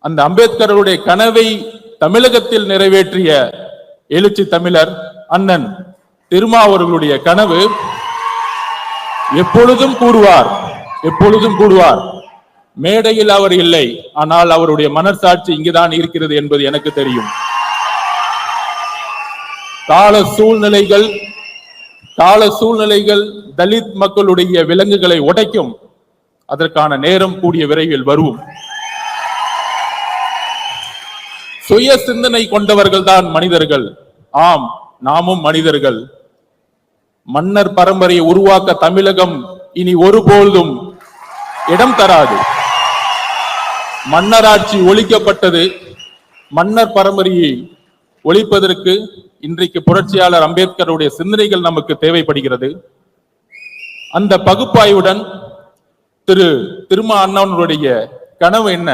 அந்த அம்பேத்கருடைய கனவை தமிழகத்தில் நிறைவேற்றிய எழுச்சி தமிழர் அண்ணன் திருமாவர்களுடைய கனவு எப்பொழுதும் கூடுவார். மேடையில் அவர் இல்லை, ஆனால் அவருடைய மனசாட்சி இங்குதான் இருக்கிறது என்பது எனக்கு தெரியும். கால சூழ்நிலைகள் தலித் மக்களுடைய விலங்குகளை உடைக்கும். அதற்கான நேரம் கூடிய விரைவில் வரும். சுய சிந்தனை கொண்டவர்கள் தான் மனிதர்கள். ஆம், நாமும் மனிதர்கள். மன்னர் பரம்பரையை உருவாக்க தமிழகம் இனி ஒருபோதும் இடம் தராது. மன்னராட்சி ஒழிக்கப்பட்டது. மன்னர் பரம்பரையை ஒழிப்பதற்கு இன்றைக்கு புரட்சியாளர் அம்பேத்கருடைய சிந்தனைகள் நமக்கு தேவைப்படுகிறது. அந்த பகுப்பாய்வுடன் திருமா அண்ணனுடைய கனவு என்ன?